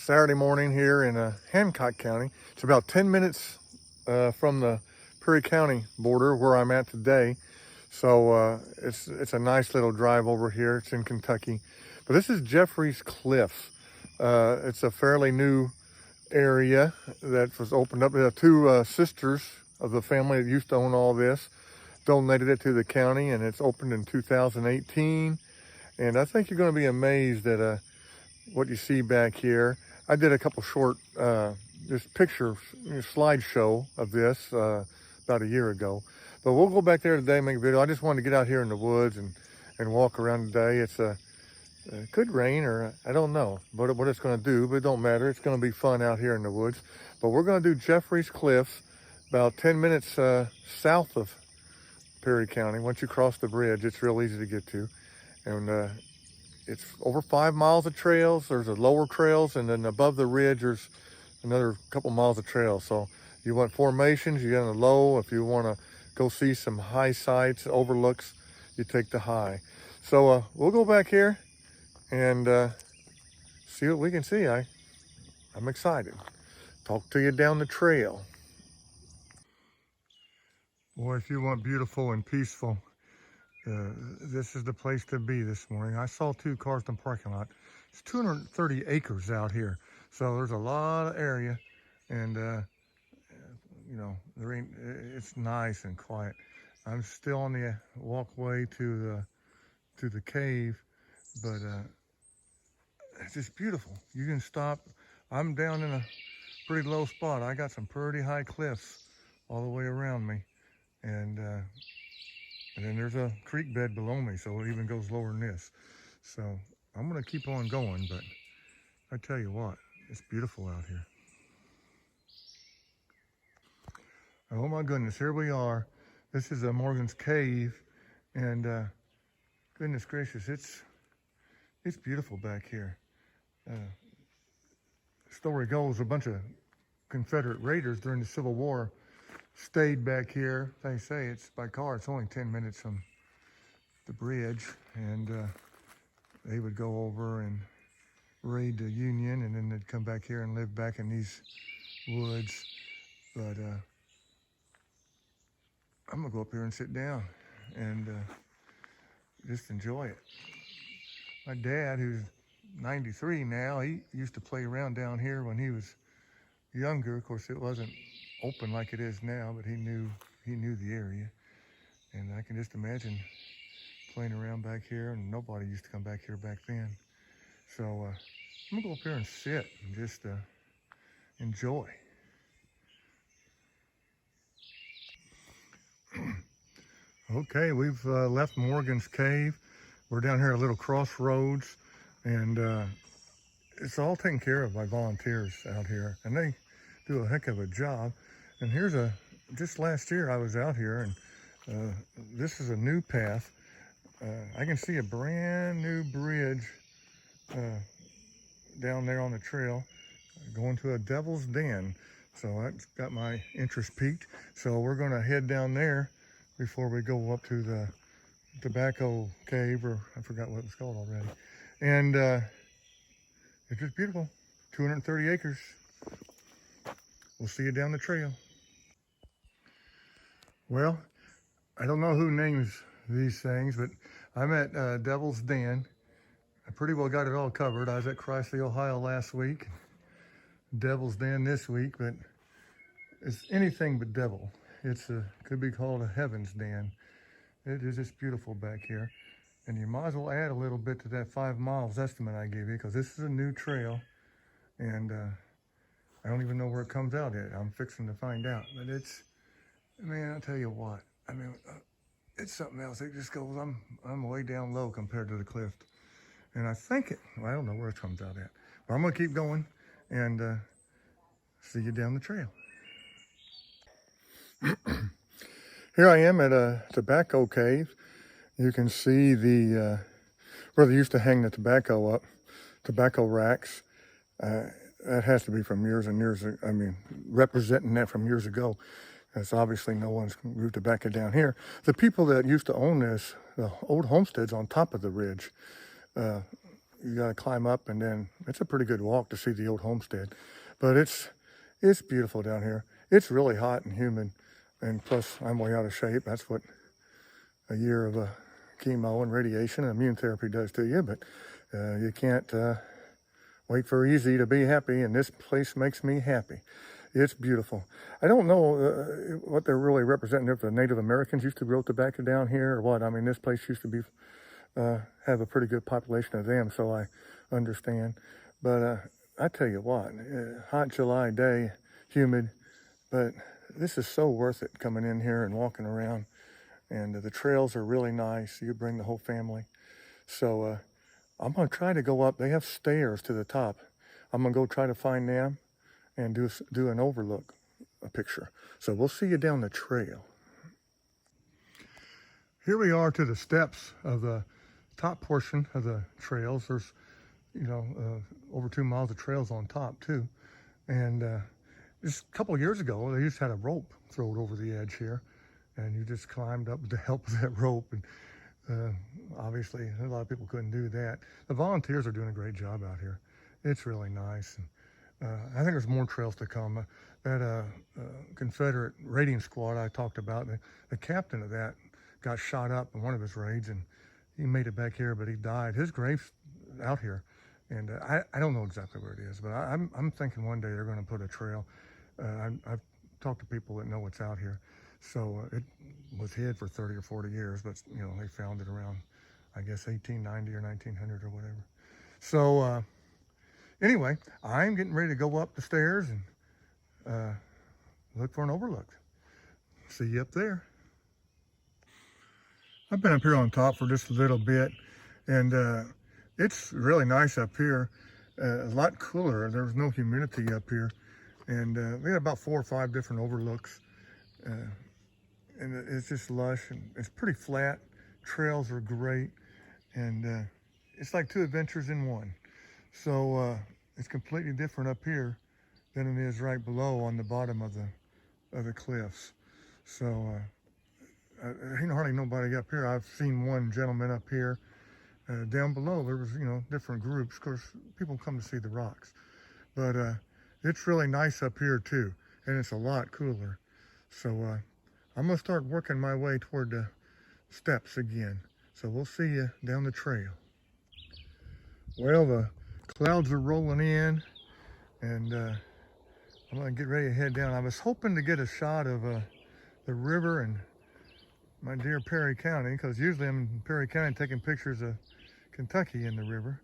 Saturday morning here in Hancock County. It's about 10 minutes from the Perry County border where I'm at today. So it's a nice little drive over here. It's in Kentucky. But this is Jeffrey's Cliffs. It's a fairly new area that was opened up. Two sisters of the family that used to own all this donated it to the county, and it's opened in 2018. And I think you're going to be amazed at what you see back here. I did a couple short just picture slideshow of this about a year ago. But we'll go back there today and make a video. I just wanted to get out here in the woods and walk around today. It's could rain, or I don't know what it's going to do, but it don't matter. It's going to be fun out here in the woods. But we're going to do Jeffrey's Cliffs, about 10 minutes south of Perry County. Once you cross the bridge, it's real easy to get to. And it's over 5 miles of trails. There's a lower trails, and then above the ridge, there's another couple miles of trails. So you want formations, you get on the low. If you want to go see some high sights, overlooks, you take the high. So we'll go back here and see what we can see. I'm excited. Talk to you down the trail. Boy, if you want beautiful and peaceful, this is the place to be this morning. I saw 2 cars in the parking lot. It's 230 acres out here, so there's a lot of area, and you know, it's nice and quiet. I'm still on the walkway to the cave, but it's just beautiful. You can stop. I'm down in a pretty low spot. I got some pretty high cliffs all the way around me, and then there's a creek bed below me, so it even goes lower than this. So I'm gonna keep on going, but I tell you what, it's beautiful out here. Oh my goodness, here we are. This is Morgan's Cave, and goodness gracious, it's beautiful back here. Story goes, a bunch of Confederate raiders during the Civil War stayed back here. They say it's by car, it's only 10 minutes from the bridge, and they would go over and raid the Union, and then they'd come back here and live back in these woods. But I'm gonna go up here and sit down and just enjoy it. My dad, who's 93 now, he used to play around down here when he was younger. Of course, it wasn't open like it is now, but he knew the area. And I can just imagine playing around back here, and nobody used to come back here back then. So I'm gonna go up here and sit and just enjoy. Okay, we've left Morgan's Cave. We're down here at a little Crossroads, and it's all taken care of by volunteers out here, and they do a heck of a job. And here's just last year I was out here, and this is a new path. I can see a brand new bridge down there on the trail going to a Devil's Den. So that's got my interest piqued. So we're gonna head down there before we go up to the Tobacco Cave, or I forgot what it was called already. And it's just beautiful, 230 acres. We'll see you down the trail. Well, I don't know who names these things, but I'm at Devil's Den. I pretty well got it all covered. I was at Chrysler, Ohio last week, Devil's Den this week, but it's anything but devil. It's could be called a heaven's den. It is just beautiful back here. And you might as well add a little bit to that 5 miles estimate I gave you, because this is a new trail, and I don't even know where it comes out yet. I'm fixing to find out. But it's, man, I'll tell you what. I mean, it's something else. It just goes, I'm way down low compared to the cliff. And I think well, I don't know where it comes out at. But I'm gonna keep going and see you down the trail. Here I am at a tobacco cave. You can see the where they used to hang the tobacco up, tobacco racks. That has to be from years and years. I mean, representing that from years ago. That's obviously no one's grew tobacco down here. The people that used to own this, the old homesteads on top of the ridge, you got to climb up, and then it's a pretty good walk to see the old homestead. But it's beautiful down here. It's really hot and humid, and plus I'm way out of shape. That's what a year of chemo and radiation and immune therapy does to you. But you can't wait for easy to be happy, and this place makes me happy. It's beautiful. I don't know what they're really representing, if the Native Americans used to grow tobacco down here or what. I mean, this place used to be have a pretty good population of them, so I understand. But I tell you what, hot July day, humid, but this is so worth it, coming in here and walking around. And the trails are really nice. You bring the whole family. So I'm going to try to go up. They have stairs to the top. I'm going to go try to find them and do an overlook, a picture. So we'll see you down the trail. Here we are to the steps of the top portion of the trails. There's, you know, over 2 miles of trails on top too. And just a couple of years ago, they just had a rope thrown over the edge here, and you just climbed up with the help of that rope. And obviously, a lot of people couldn't do that. The volunteers are doing a great job out here. It's really nice. And I think there's more trails to come. That Confederate raiding squad I talked about, the captain of that got shot up in one of his raids, and he made it back here, but he died. His grave's out here, and I don't know exactly where it is, but I'm thinking one day they're going to put a trail. I've talked to people that know what's out here. So it was hid for 30 or 40 years, but you know, they found it around, I guess, 1890 or 1900 or whatever. So anyway, I'm getting ready to go up the stairs and look for an overlook. See you up there. I've been up here on top for just a little bit, and it's really nice up here. A lot cooler. There's no humidity up here, and we got about 4 or 5 different overlooks. And it's just lush, and it's pretty flat. Trails are great, and it's like 2 adventures in one. So it's completely different up here than it is right below on the bottom of the cliffs. So ain't hardly nobody up here. I've seen one gentleman up here. Down below there was, you know, different groups. Of course, people come to see the rocks, but it's really nice up here too, and it's a lot cooler. So I'm gonna start working my way toward the steps again. So we'll see you down the trail. Well, the clouds are rolling in, and I'm gonna get ready to head down. I was hoping to get a shot of the river and my dear Perry County, because usually I'm in Perry County taking pictures of Kentucky in the river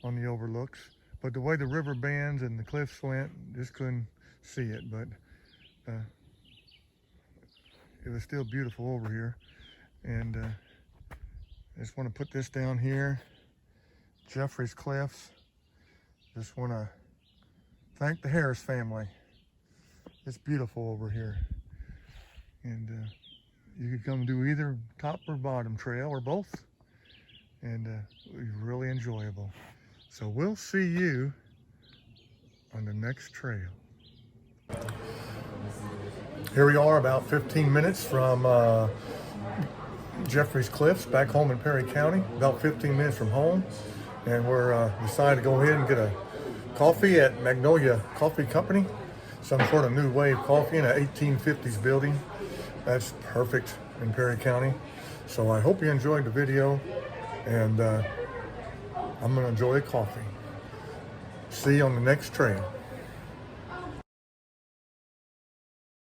on the overlooks. But the way the river bends and the cliffs went, just couldn't see it. But it was still beautiful over here. And I just want to put this down here. Jeffrey's Cliffs. Just want to thank the Harris family. It's beautiful over here. And you could come do either top or bottom trail or both. And it was really enjoyable. So we'll see you on the next trail. Here we are, about 15 minutes from Jeffrey's Cliffs, back home in Perry County, about 15 minutes from home. And we're decided to go ahead and get a coffee at Magnolia Coffee Company, some sort of new wave coffee in an 1850s building. That's perfect in Perry County. So I hope you enjoyed the video, and I'm gonna enjoy coffee. See you on the next trail.